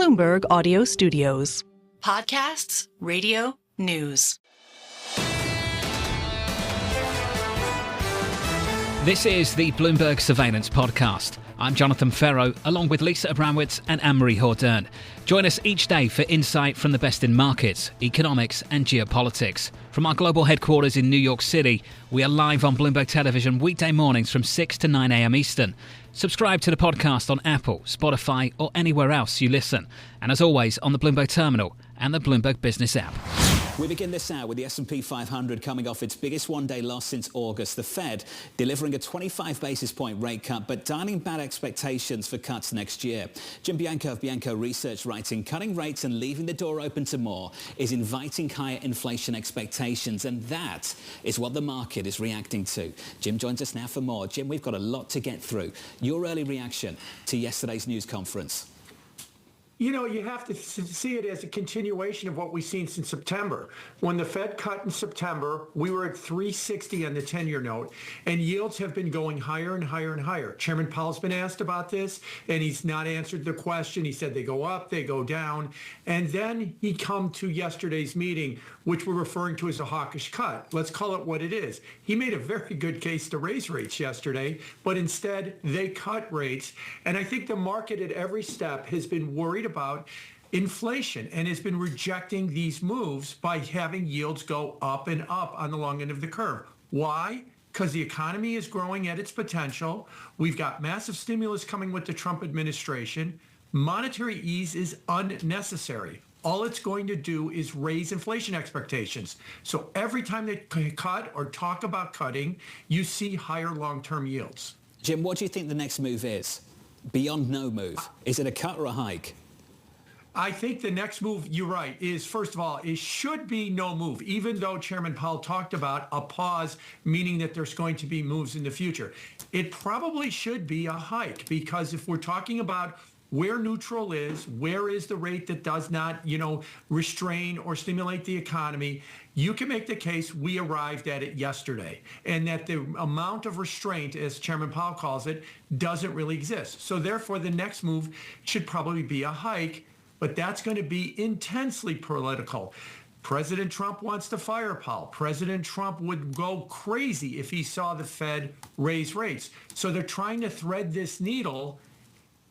Bloomberg Audio Studios. Podcasts, radio, news. This is the Bloomberg Surveillance Podcast. I'm Jonathan Ferro, along with Lisa Abramowitz and Anne-Marie Hordern. Join us each day for insight from the best in markets, economics and geopolitics. From our global headquarters in New York City, we are live on Bloomberg Television weekday mornings from 6 to 9 a.m. Eastern. Subscribe to the podcast on Apple, Spotify or anywhere else you listen. And as always, on the Bloomberg Terminal and the Bloomberg Business app. We begin this hour with the S&P 500 coming off its biggest one-day loss since August. The Fed delivering a 25 basis point rate cut, but dialing back expectations for cuts next year. Jim Bianco of Bianco Research writing, cutting rates and leaving the door open to more is inviting higher inflation expectations, and that is what the market is reacting to. Jim joins us now for more. Jim, we've got a lot to get through. Your early reaction to yesterday's news conference? You know, you have to see it as a continuation of what we've seen since September. When the Fed cut in September, we were at 360 on the 10-year note, and yields have been going higher and higher and higher. Chairman Powell's been asked about this, and he's not answered the question. He said they go up, they go down. And then he come to yesterday's meeting, which we're referring to as a hawkish cut. Let's call it what it is. He made a very good case to raise rates yesterday, but instead they cut rates. And I think the market at every step has been worried about inflation and has been rejecting these moves by having yields go up and up on the long end of the curve. Why? Because the economy is growing at its potential. We've got massive stimulus coming with the Trump administration. Monetary ease is unnecessary. All it's going to do is raise inflation expectations. So every time they cut or talk about cutting, you see higher long-term yields. Jim, what do you think the next move is? Beyond no move. Is it a cut or a hike? I think the next move, you're right, is, first of all, it should be no move, even though Chairman Powell talked about a pause, meaning that there's going to be moves in the future. It probably should be a hike, because if we're talking about where neutral is, where is the rate that does not, restrain or stimulate the economy, you can make the case we arrived at it yesterday, and that the amount of restraint, as Chairman Powell calls it, doesn't really exist. So therefore, the next move should probably be a hike, but that's going to be intensely political. President Trump wants to fire Powell. President Trump would go crazy if he saw the Fed raise rates. So they're trying to thread this needle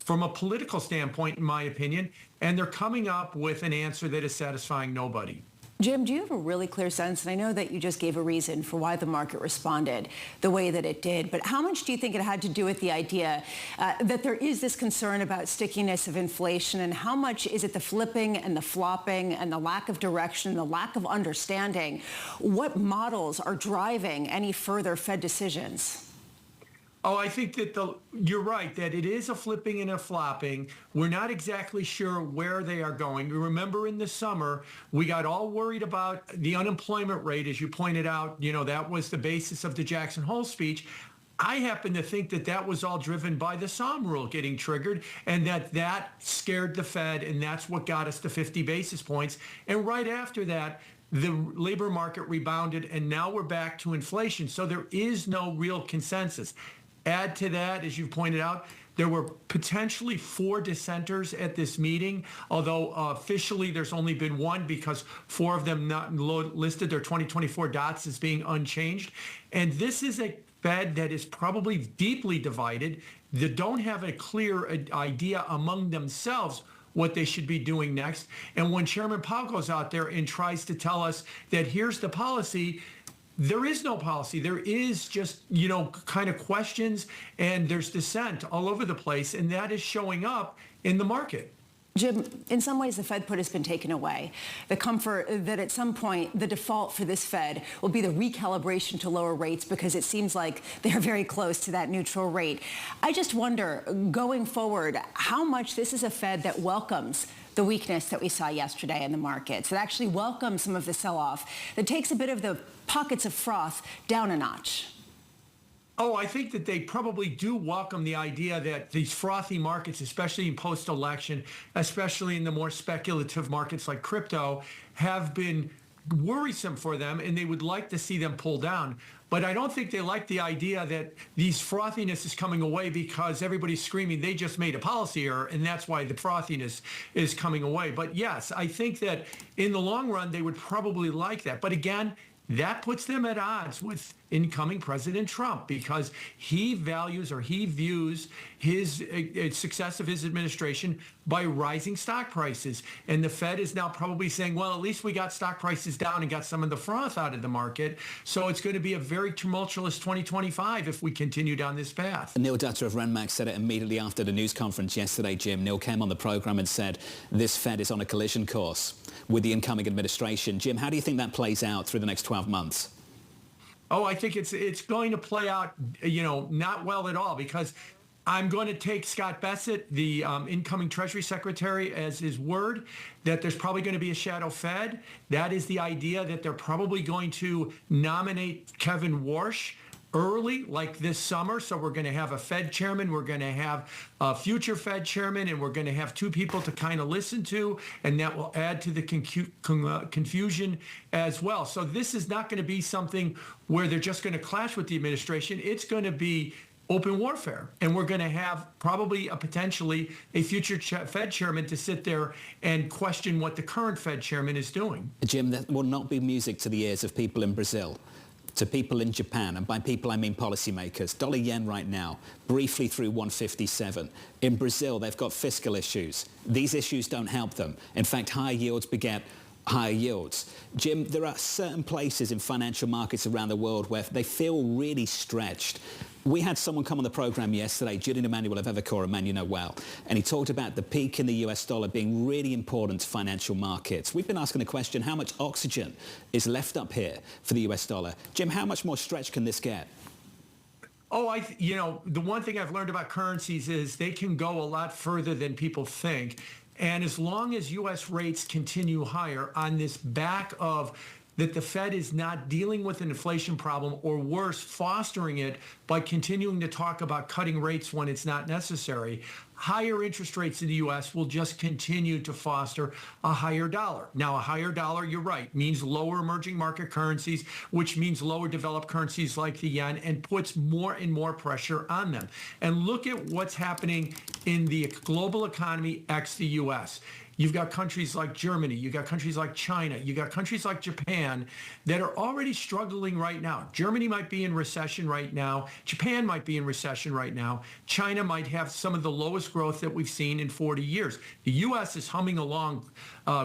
from a political standpoint, in my opinion, and they're coming up with an answer that is satisfying nobody. Jim, do you have a really clear sense, and I know that you just gave a reason for why the market responded the way that it did, but how much do you think it had to do with the idea that there is this concern about stickiness of inflation, and how much is it the flipping and the flopping and the lack of direction, the lack of understanding? What models are driving any further Fed decisions? Oh, I think that you're right, that it is a flipping and a flopping. We're not exactly sure where they are going. You remember in the summer, we got all worried about the unemployment rate, as you pointed out. That was the basis of the Jackson Hole speech. I happen to think that that was all driven by the Somme rule getting triggered, and that scared the Fed, and that's what got us to 50 basis points. And right after that, the labor market rebounded, and now we're back to inflation. So there is no real consensus. Add to that, as you pointed out, there were potentially 4 dissenters at this meeting, although officially there's only been one because 4 of them not listed their 2024 dots as being unchanged. And this is a Fed that is probably deeply divided, that don't have a clear idea among themselves what they should be doing next. And when Chairman Powell goes out there and tries to tell us that here's the policy, there is no policy. There is just, kind of questions, and there's dissent all over the place, and that is showing up in the market. Jim, in some ways, the Fed put has been taken away. The comfort that at some point, the default for this Fed will be the recalibration to lower rates, because it seems like they're very close to that neutral rate. I just wonder, going forward, how much this is a Fed that welcomes the weakness that we saw yesterday in the markets, that actually welcomes some of the sell-off, that takes a bit of the pockets of froth down a notch. Oh, I think that they probably do welcome the idea that these frothy markets, especially in post-election, especially in the more speculative markets like crypto, have been worrisome for them, and they would like to see them pull down. But I don't think they like the idea that these frothiness is coming away because everybody's screaming they just made a policy error, and that's why the frothiness is coming away. But yes, I think that in the long run, they would probably like that. But again, that puts them at odds with incoming President Trump because he values or he views his success of his administration by rising stock prices. And the Fed is now probably saying, well, at least we got stock prices down and got some of the froth out of the market. So it's going to be a very tumultuous 2025 if we continue down this path. Neil Dutta of Renmax said it immediately after the news conference yesterday, Jim. Neil came on the program and said this Fed is on a collision course with the incoming administration. Jim, how do you think that plays out through the next 12 months? Oh, I think it's going to play out, not well at all, because I'm going to take Scott Bessent, the incoming Treasury Secretary, as his word that there's probably going to be a shadow Fed. That is the idea that they're probably going to nominate Kevin Warsh early, like this summer. So we're going to have a Fed chairman, we're going to have a future Fed chairman, and we're going to have two people to kind of listen to, and that will add to the confusion as well. So this is not going to be something where they're just going to clash with the administration. It's going to be open warfare, and we're going to have probably potentially a future Fed chairman to sit there and question what the current Fed chairman is doing. Jim, that will not be music to the ears of people in Brazil, to people in Japan, and by people I mean policymakers. Dollar yen right now, briefly through 157. In Brazil, they've got fiscal issues. These issues don't help them. In fact, higher yields beget higher yields. Jim, there are certain places in financial markets around the world where they feel really stretched. We had someone come on the program yesterday, Julian Emanuel of Evercore, a man you know well, and he talked about the peak in the US dollar being really important to financial markets. We've been asking the question, how much oxygen is left up here for the US dollar? Jim, how much more stretch can this get? Oh, the one thing I've learned about currencies is they can go a lot further than people think. And as long as U.S. rates continue higher on this back of that the Fed is not dealing with an inflation problem, or worse, fostering it by continuing to talk about cutting rates when it's not necessary, higher interest rates in the U.S. will just continue to foster a higher dollar. Now, a higher dollar, you're right, means lower emerging market currencies, which means lower developed currencies like the yen, and puts more and more pressure on them. And look at what's happening in the global economy ex the U.S. You've got countries like Germany, you've got countries like China, you've got countries like Japan that are already struggling right now. Germany might be in recession right now. Japan might be in recession right now. China might have some of the lowest growth that we've seen in 40 years. The U.S. is humming along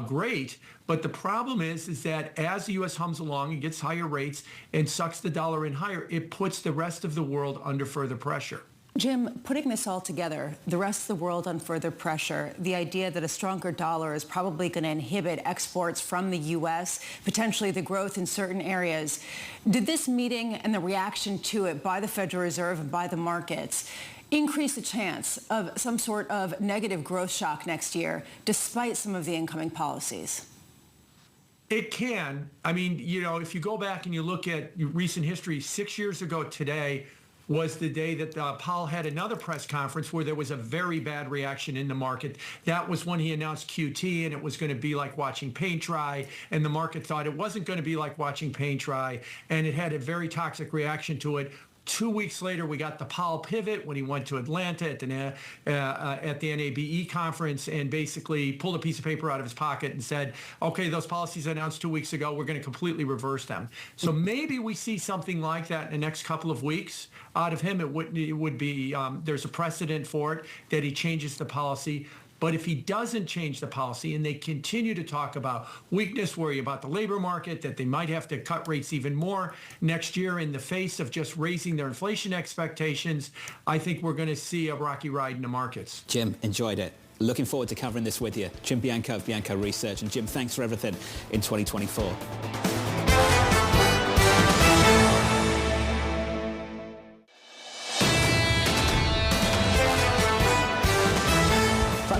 great, but the problem is that as the U.S. hums along and gets higher rates and sucks the dollar in higher, it puts the rest of the world under further pressure. Jim, putting this all together, the rest of the world on further pressure, the idea that a stronger dollar is probably going to inhibit exports from the U.S., potentially the growth in certain areas. Did this meeting and the reaction to it by the Federal Reserve and by the markets increase the chance of some sort of negative growth shock next year, despite some of the incoming policies? It can. I mean, if you go back and you look at recent history, 6 years ago today was the day that Powell had another press conference where there was a very bad reaction in the market. That was when he announced QT, and it was going to be like watching paint dry, and the market thought it wasn't going to be like watching paint dry, and it had a very toxic reaction to it. 2 weeks later, we got the Powell pivot when he went to Atlanta at the NABE conference and basically pulled a piece of paper out of his pocket and said, okay, those policies announced 2 weeks ago, we're going to completely reverse them. So maybe we see something like that in the next couple of weeks out of him. It would be, there's a precedent for it, that he changes the policy. But if he doesn't change the policy and they continue to talk about weakness, worry about the labor market, that they might have to cut rates even more next year in the face of just raising their inflation expectations, I think we're going to see a rocky ride in the markets. Jim, enjoyed it. Looking forward to covering this with you. Jim Bianco of Bianco Research. And Jim, thanks for everything in 2024.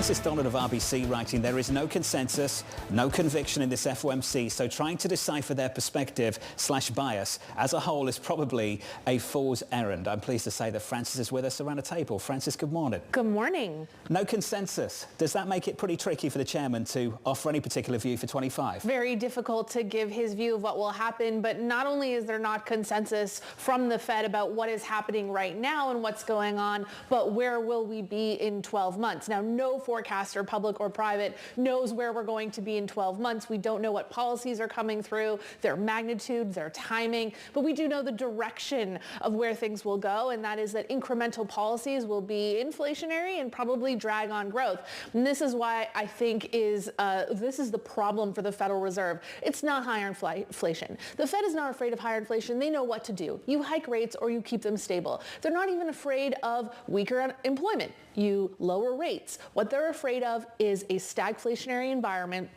This is Donald of RBC writing, there is no consensus, no conviction in this FOMC, so trying to decipher their perspective/bias as a whole is probably a fool's errand. I'm pleased to say that Francis is with us around a table. Francis, good morning. Good morning. No consensus. Does that make it pretty tricky for the chairman to offer any particular view for 25? Very difficult to give his view of what will happen, but not only is there not consensus from the Fed about what is happening right now and what's going on, but where will we be in 12 months? Now, no forecaster, public or private, knows where we're going to be in 12 months. We don't know what policies are coming through, their magnitude, their timing, but we do know the direction of where things will go, and that is that incremental policies will be inflationary and probably drag on growth. And this is why I think this is the problem for the Federal Reserve. It's not higher inflation. The Fed is not afraid of higher inflation. They know what to do. You hike rates or you keep them stable. They're not even afraid of weaker employment. You lower rates. What they're afraid of is a stagflationary environment.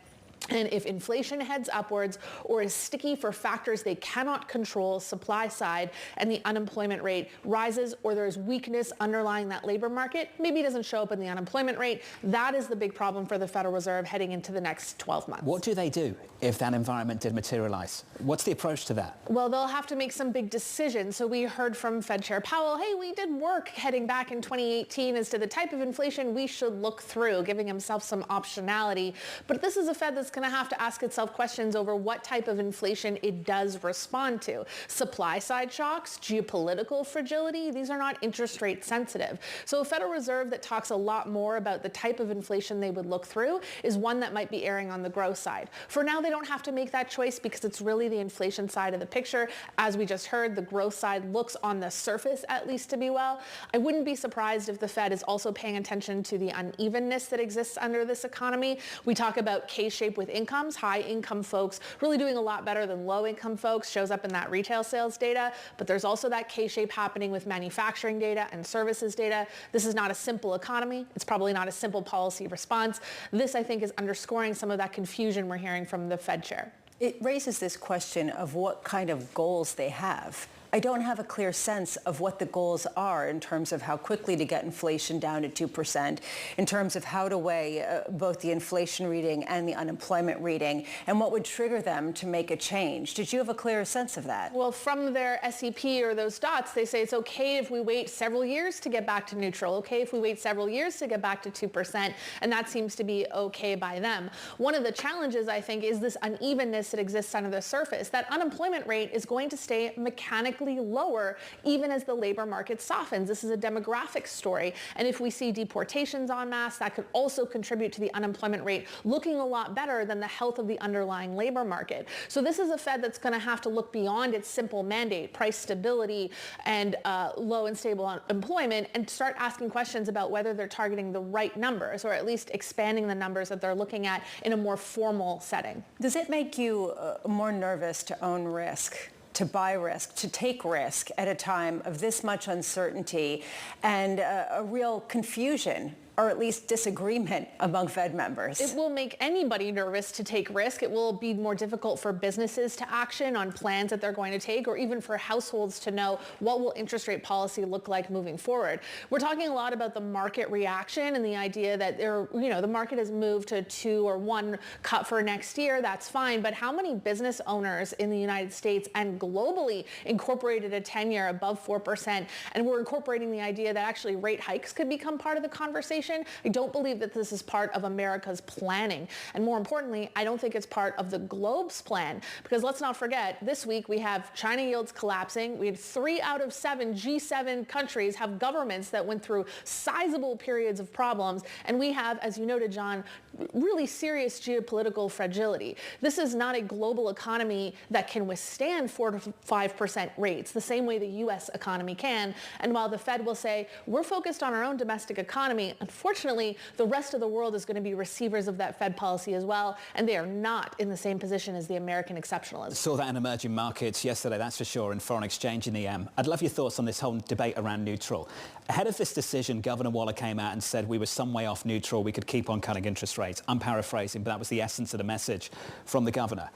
And if inflation heads upwards or is sticky for factors they cannot control, supply side, and the unemployment rate rises, or there's weakness underlying that labor market, maybe it doesn't show up in the unemployment rate. That is the big problem for the Federal Reserve heading into the next 12 months. What do they do if that environment did materialize? What's the approach to that? Well, they'll have to make some big decisions. So we heard from Fed Chair Powell, hey, we did work heading back in 2018 as to the type of inflation we should look through, giving himself some optionality. But this is a Fed that's going to have to ask itself questions over what type of inflation it does respond to. Supply side shocks, geopolitical fragility, these are not interest rate sensitive. So a Federal Reserve that talks a lot more about the type of inflation they would look through is one that might be erring on the growth side. For now, they don't have to make that choice because it's really the inflation side of the picture. As we just heard, the growth side looks on the surface at least to be well. I wouldn't be surprised if the Fed is also paying attention to the unevenness that exists under this economy. We talk about K-shape with incomes, high income folks really doing a lot better than low income folks, shows up in that retail sales data, but there's also that K-shape happening with manufacturing data and services data. This is not a simple economy. It's probably not a simple policy response. This, I think, is underscoring some of that confusion we're hearing from the Fed chair. It raises this question of what kind of goals they have. I don't have a clear sense of what the goals are in terms of how quickly to get inflation down to 2%, in terms of how to weigh both the inflation reading and the unemployment reading, and what would trigger them to make a change. Did you have a clearer sense of that? Well, from their SEP or those dots, they say it's okay if we wait several years to get back to neutral, okay if we wait several years to get back to 2%, and that seems to be okay by them. One of the challenges, I think, is this unevenness that exists under the surface. That unemployment rate is going to stay mechanically lower even as the labor market softens. This is a demographic story. And if we see deportations en masse, that could also contribute to the unemployment rate looking a lot better than the health of the underlying labor market. So this is a Fed that's going to have to look beyond its simple mandate, price stability and low and stable employment, and start asking questions about whether they're targeting the right numbers, or at least expanding the numbers that they're looking at in a more formal setting. Does it make you more nervous to own risk, to buy risk, to take risk at a time of this much uncertainty and a real confusion, or at least disagreement among Fed members? It will make anybody nervous to take risk. It will be more difficult for businesses to action on plans that they're going to take, or even for households to know what will interest rate policy look like moving forward. We're talking a lot about the market reaction and the idea that the market has moved to 2 or 1 cut for next year. That's fine. But how many business owners in the United States and globally incorporated a 10-year above 4%, and we're incorporating the idea that actually rate hikes could become part of the conversation? I don't believe that this is part of America's planning. And more importantly, I don't think it's part of the globe's plan, because let's not forget, this week we have China yields collapsing. We had 3 out of 7 G7 countries have governments that went through sizable periods of problems. And we have, as you noted, John, really serious geopolitical fragility. This is not a global economy that can withstand 4 to 5% rates the same way the U.S. economy can. And while the Fed will say, we're focused on our own domestic economy, unfortunately, the rest of the world is going to be receivers of that Fed policy as well, and they are not in the same position as the American exceptionalism. Saw that in emerging markets yesterday, that's for sure, in foreign exchange in EM. I'd love your thoughts on this whole debate around neutral. Ahead of this decision, Governor Waller came out and said we were some way off neutral, we could keep on cutting interest rates. I'm paraphrasing, but that was the essence of the message from the governor.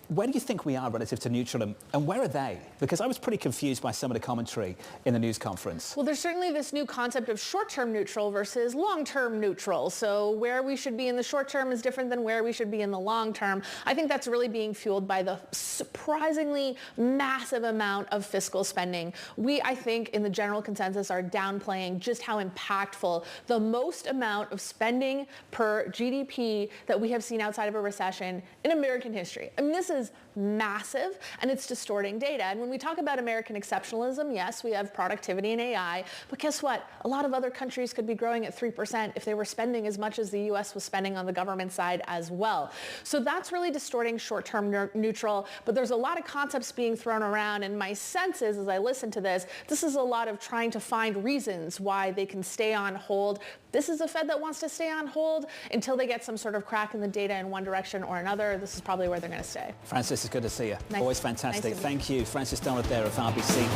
Where do you think we are relative to neutral, and where are they? Because I was pretty confused by some of the commentary in the news conference. Well, there's certainly this new concept of short-term neutral versus long-term neutral. So where we should be in the short term is different than where we should be in the long term. I think that's really being fueled by the surprisingly massive amount of fiscal spending. We, I think, in the general consensus, are downplaying just how impactful the most amount of spending per GDP that we have seen outside of a recession in American history. I mean, this is massive, and it's distorting data. And when we talk about American exceptionalism, yes, we have productivity and AI, but guess what? A lot of other countries could be growing at 3% if they were spending as much as the U.S. was spending on the government side as well. So that's really distorting short-term neutral, but there's a lot of concepts being thrown around, and my sense is, as I listen to this is a lot of trying to find reasons why they can stay on hold. This is a Fed that wants to stay on hold until they get some sort of crack in the data in one direction or another. This is probably where they're going to stay. Francis, it's good to see you. Nice. Always fantastic. Nice. Thank you. Francis Donald there of RBC.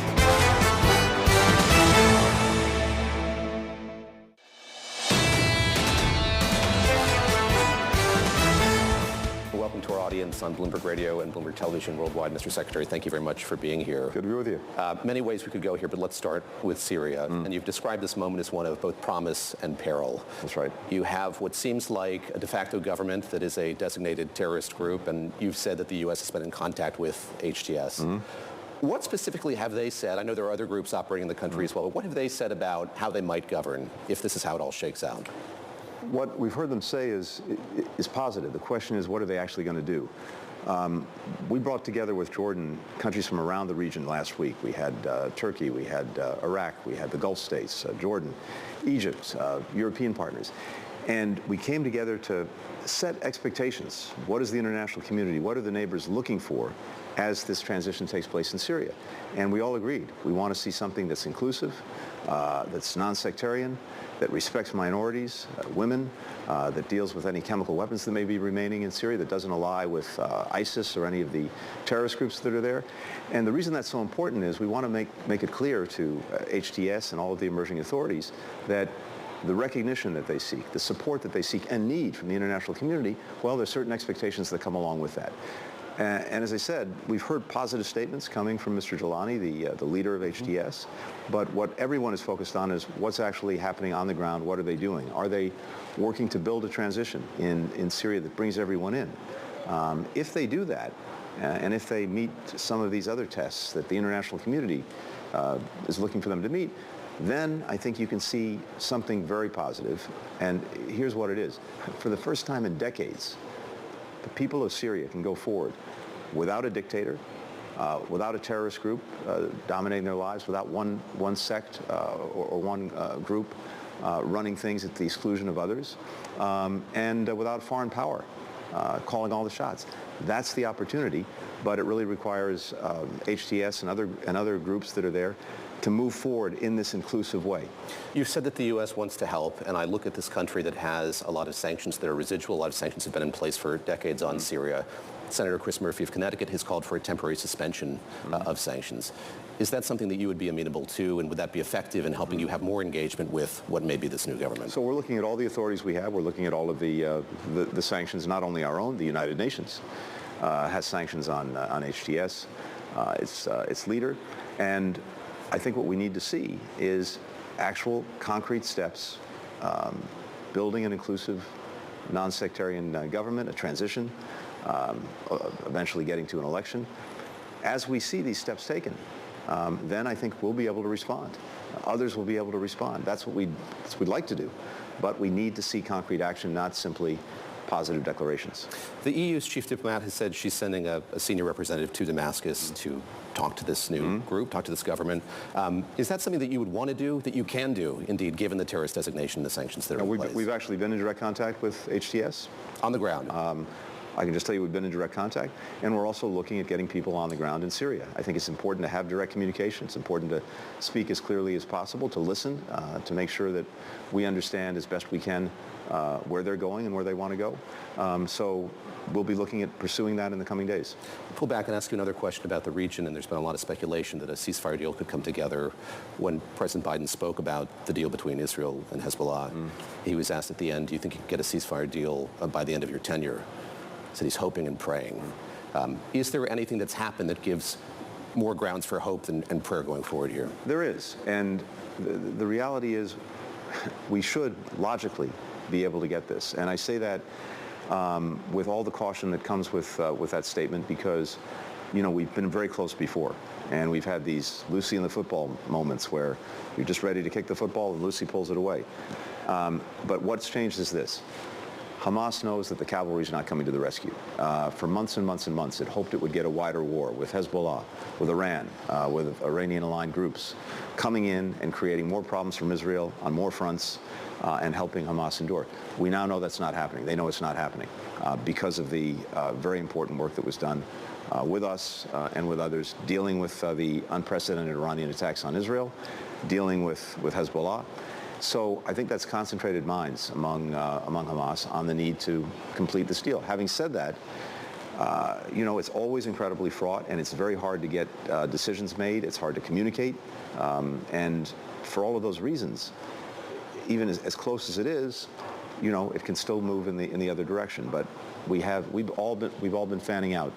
Welcome to our audience on Bloomberg Radio and Bloomberg Television worldwide. Mr. Secretary, thank you very much for being here. Good to be with you. Many ways we could go here, but let's start with Syria. And you've described this moment as one of both promise and peril. That's right. You have what seems like a de facto government that is a designated terrorist group, and you've said that the U.S. has been in contact with HTS. What specifically have they said? I know there are other groups operating in the country as well, but what have they said about how they might govern if this is how it all shakes out? What we've heard them say is positive. The question is, what are they actually going to do? We brought together with Jordan countries from around the region last week. We had Turkey, we had Iraq, we had the Gulf states, Jordan, Egypt, European partners. And we came together to set expectations. What is the international community? What are the neighbors looking for as this transition takes place in Syria? And we all agreed. We want to see something that's inclusive, that's non-sectarian, that respects minorities, women, that deals with any chemical weapons that may be remaining in Syria, that doesn't ally with ISIS or any of the terrorist groups that are there. And the reason that's so important is we want to make it clear to HTS and all of the emerging authorities that the recognition that they seek, the support that they seek and need from the international community, well, there's certain expectations that come along with that. And as I said, we've heard positive statements coming from Mr. Jalani, the leader of HTS, but what everyone is focused on is what's actually happening on the ground. What are they doing? Are they working to build a transition in Syria that brings everyone in? If they do that, and if they meet some of these other tests that the international community is looking for them to meet, then I think you can see something very positive. And here's what it is. For the first time in decades, the people of Syria can go forward without a dictator, without a terrorist group dominating their lives, without one sect or one group running things at the exclusion of others, and without foreign power calling all the shots. That's the opportunity, but it really requires HTS and other groups that are there to move forward in this inclusive way. You've said that the U.S. wants to help, and I look at this country that has a lot of sanctions that are residual. A lot of sanctions have been in place for decades on Syria. Senator Chris Murphy of Connecticut has called for a temporary suspension of sanctions. Is that something that you would be amenable to, and would that be effective in helping you have more engagement with what may be this new government? So we're looking at all the authorities we have. We're looking at all of the sanctions, not only our own. The United Nations has sanctions on HTS, its leader, and I think what we need to see is actual concrete steps, building an inclusive, non-sectarian government, a transition, eventually getting to an election. As we see these steps taken, then I think we'll be able to respond. Others will be able to respond. That's what we'd like to do. But we need to see concrete action, not simply positive declarations. The EU's chief diplomat has said she's sending a senior representative to Damascus to talk to this new group, talk to this government. Is that something that you would want to do, that you can do, indeed, given the terrorist designation and the sanctions that are in place? We've actually been in direct contact with HTS. On the ground? I can just tell you we've been in direct contact, and we're also looking at getting people on the ground in Syria. I think it's important to have direct communication. It's important to speak as clearly as possible, to listen, to make sure that we understand as best we can where they're going and where they want to go. So we'll be looking at pursuing that in the coming days. I'll pull back and ask you another question about the region, and there's been a lot of speculation that a ceasefire deal could come together. When President Biden spoke about the deal between Israel and Hezbollah, he was asked at the end, do you think you could get a ceasefire deal by the end of your tenure? He said he's hoping and praying. Is there anything that's happened that gives more grounds for hope and prayer going forward here? There is, and the reality is we should logically be able to get this. And I say that with all the caution that comes with that statement because, you know, we've been very close before. And we've had these Lucy in the football moments where you're just ready to kick the football and Lucy pulls it away. But what's changed is this. Hamas knows that the cavalry is not coming to the rescue. For months and months and months, it hoped it would get a wider war with Hezbollah, with Iran, with Iranian-aligned groups coming in and creating more problems from Israel on more fronts and helping Hamas endure. We now know that's not happening. They know it's not happening because of the very important work that was done with us and with others, dealing with the unprecedented Iranian attacks on Israel, dealing with Hezbollah. So I think that's concentrated minds among Hamas on the need to complete this deal. Having said that, you know, it's always incredibly fraught, and it's very hard to get decisions made. It's hard to communicate, and for all of those reasons, even as close as it is, you know, it can still move in the other direction. But we've all been fanning out,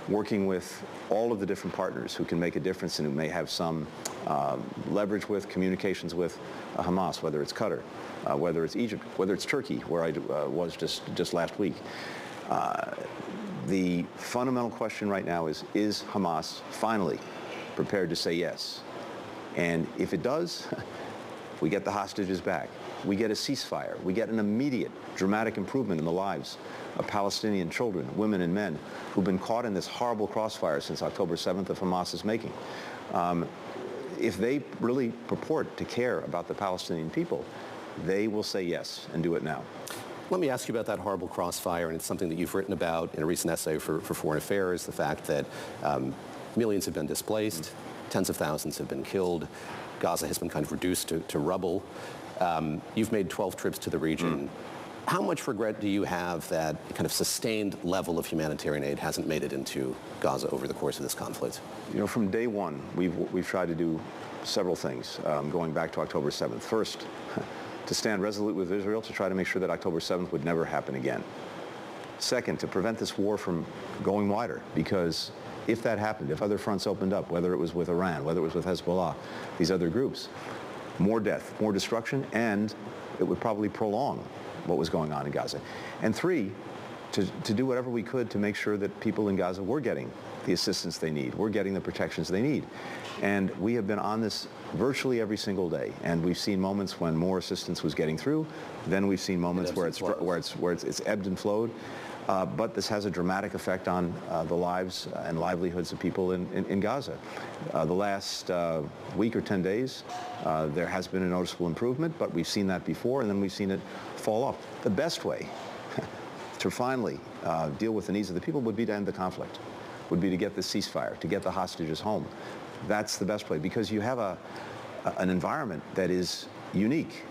working with all of the different partners who can make a difference and who may have some leverage with, communications with Hamas, whether it's Qatar, whether it's Egypt, whether it's Turkey, where I was just last week. The fundamental question right now is Hamas finally prepared to say yes? And if it does, we get the hostages back. We get a ceasefire. We get an immediate, dramatic improvement in the lives of Palestinian children, women and men who've been caught in this horrible crossfire since October 7th of Hamas's making. If they really purport to care about the Palestinian people, they will say yes and do it now. Let me ask you about that horrible crossfire, and it's something that you've written about in a recent essay for Foreign Affairs, the fact that millions have been displaced, tens of thousands have been killed, Gaza has been kind of reduced to rubble. You've made 12 trips to the region. How much regret do you have that kind of sustained level of humanitarian aid hasn't made it into Gaza over the course of this conflict? You know, from day one, we've tried to do several things, going back to October 7th. First, to stand resolute with Israel to try to make sure that October 7th would never happen again. Second, to prevent this war from going wider, because if that happened, if other fronts opened up, whether it was with Iran, whether it was with Hezbollah, these other groups, more death, more destruction, and it would probably prolong what was going on in Gaza. And three, to do whatever we could to make sure that people in Gaza were getting the assistance they need, were getting the protections they need. And we have been on this virtually every single day, and we've seen moments when more assistance was getting through, then we've seen moments where it's ebbed and flowed. But this has a dramatic effect on the lives and livelihoods of people in Gaza. The last week or 10 days, there has been a noticeable improvement, but we've seen that before, and then we've seen it fall off. The best way to finally deal with the needs of the people would be to end the conflict, would be to get the ceasefire, to get the hostages home. That's the best way, because you have an environment that is unique.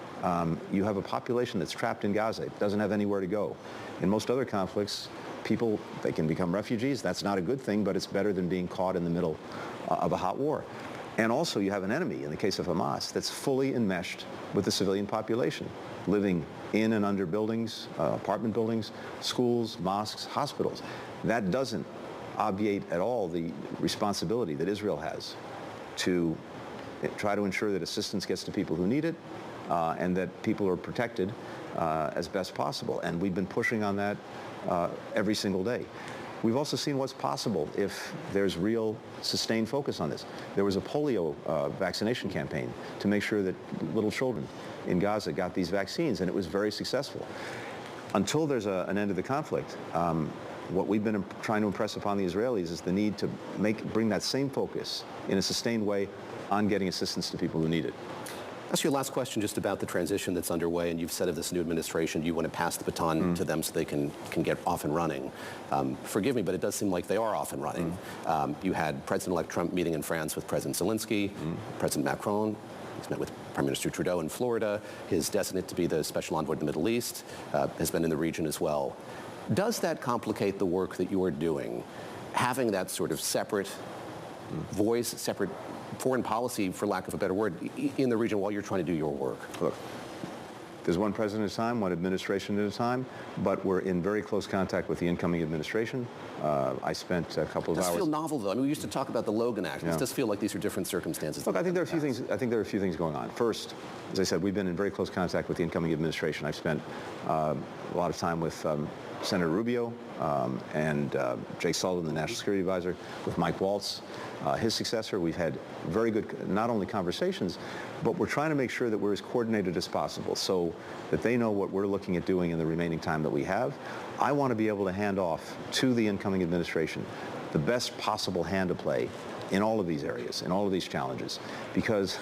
You have a population that's trapped in Gaza. It doesn't have anywhere to go. In most other conflicts, people, they can become refugees. That's not a good thing, but it's better than being caught in the middle of a hot war. And also you have an enemy, in the case of Hamas, that's fully enmeshed with the civilian population, living in and under buildings, apartment buildings, schools, mosques, hospitals. That doesn't obviate at all the responsibility that Israel has to try to ensure that assistance gets to people who need it, and that people are protected as best possible. And we've been pushing on that every single day. We've also seen what's possible if there's real sustained focus on this. There was a polio vaccination campaign to make sure that little children in Gaza got these vaccines, and it was very successful. Until there's an end to the conflict, what we've been trying to impress upon the Israelis is the need to bring that same focus in a sustained way on getting assistance to people who need it. Ask you a last question just about the transition that's underway, and you've said of this new administration you want to pass the baton to them so they can get off and running. Forgive me, but it does seem like they are off and running. You had President-elect Trump meeting in France with President Zelensky, President Macron. He's met with Prime Minister Trudeau in Florida. His designate to be the special envoy to the Middle East has been in the region as well. Does that complicate the work that you are doing, having that sort of separate voice, separate foreign policy, for lack of a better word, in the region while you're trying to do your work? Look, There's one president at a time, one administration at a time, but we're in very close contact with the incoming administration. I spent a couple of hours. It does feel novel, though. I mean, we used to talk about the Logan Act. It does feel like these are different circumstances. Look, I think there are a few things. I think there are a few things going on. First, as I said, we've been in very close contact with the incoming administration. I've spent a lot of time with Senator Rubio and Jake Sullivan, the National Security Advisor, with Mike Waltz, his successor. We've had very good, not only conversations, but we're trying to make sure that we're as coordinated as possible so that they know what we're looking at doing in the remaining time that we have. I want to be able to hand off to the incoming administration the best possible hand to play in all of these areas, in all of these challenges, because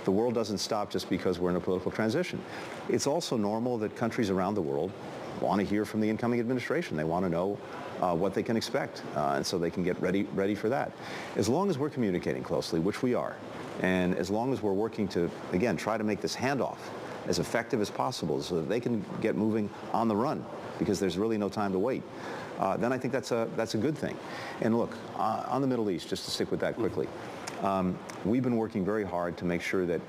the world doesn't stop just because we're in a political transition. It's also normal that countries around the world want to hear from the incoming administration. They want to know what they can expect, and so they can get ready for that. As long as we're communicating closely, which we are, and as long as we're working to, again, try to make this handoff as effective as possible so that they can get moving on the run, because there's really no time to wait, then I think that's a good thing. And look, on the Middle East, just to stick with that quickly, we've been working very hard to make sure that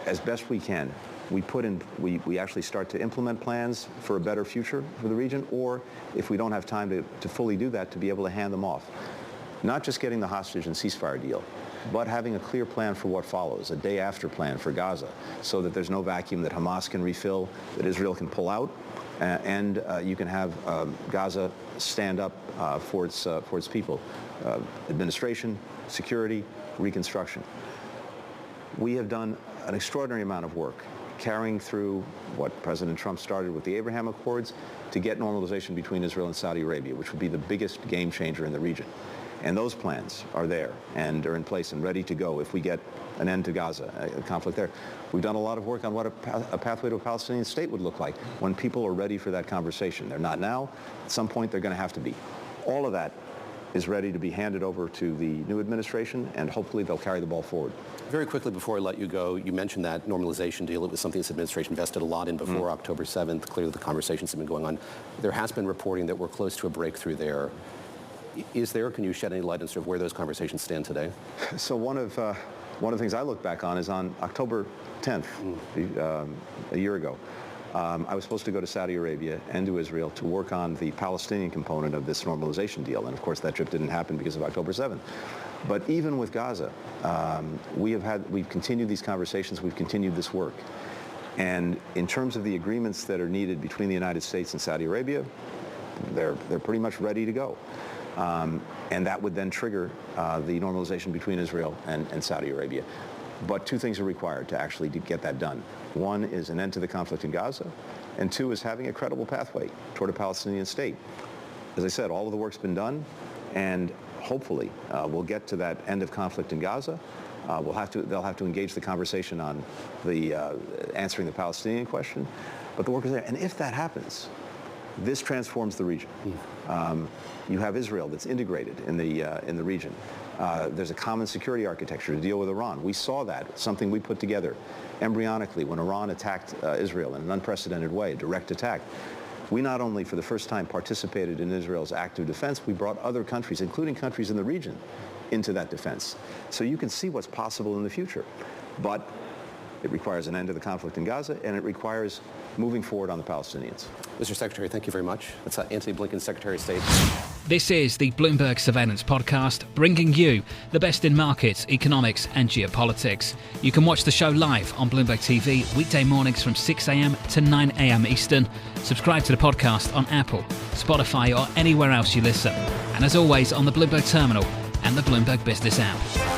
as best we can, we actually start to implement plans for a better future for the region, or if we don't have time to fully do that, to be able to hand them off. Not just getting the hostage and ceasefire deal, but having a clear plan for what follows, a day-after plan for Gaza, so that there's no vacuum, that Hamas can refill, that Israel can pull out, and you can have Gaza stand up for its people. Administration, security, reconstruction. We have done an extraordinary amount of work carrying through what President Trump started with the Abraham Accords to get normalization between Israel and Saudi Arabia, which would be the biggest game changer in the region. And those plans are there and are in place and ready to go if we get an end to Gaza, a conflict there. We've done a lot of work on what a pathway to a Palestinian state would look like when people are ready for that conversation. They're not now. At some point, they're going to have to be. All of that is ready to be handed over to the new administration, and hopefully they'll carry the ball forward. Very quickly before I let you go, you mentioned that normalization deal. It was something this administration invested a lot in before October 7th. Clearly the conversations have been going on. There has been reporting that we're close to a breakthrough there. Can you shed any light on sort of where those conversations stand today? So one of the things I look back on is on October 10th, a year ago. I was supposed to go to Saudi Arabia and to Israel to work on the Palestinian component of this normalization deal. And of course, that trip didn't happen because of October 7th. But even with Gaza, we've continued these conversations, we've continued this work. And in terms of the agreements that are needed between the United States and Saudi Arabia, they're pretty much ready to go. And that would then trigger the normalization between Israel and Saudi Arabia. But two things are required to actually get that done. One is an end to the conflict in Gaza, and two is having a credible pathway toward a Palestinian state. As I said, all of the work's been done, and hopefully we'll get to that end of conflict in Gaza. They'll have to engage the conversation on the answering the Palestinian question, but the work is there. And if that happens, this transforms the region. You have Israel that's integrated in the region. There's a common security architecture to deal with Iran. We saw that, something we put together embryonically when Iran attacked Israel in an unprecedented way, a direct attack. We not only, for the first time, participated in Israel's active defense, we brought other countries, including countries in the region, into that defense. So you can see what's possible in the future. But it requires an end to the conflict in Gaza, and it requires moving forward on the Palestinians. Mr. Secretary, thank you very much. That's Antony Blinken, Secretary of State. This is the Bloomberg Surveillance Podcast, bringing you the best in markets, economics and geopolitics. You can watch the show live on Bloomberg TV weekday mornings from 6 a.m. to 9 a.m. Eastern. Subscribe to the podcast on Apple, Spotify or anywhere else you listen. And as always, on the Bloomberg Terminal and the Bloomberg Business app.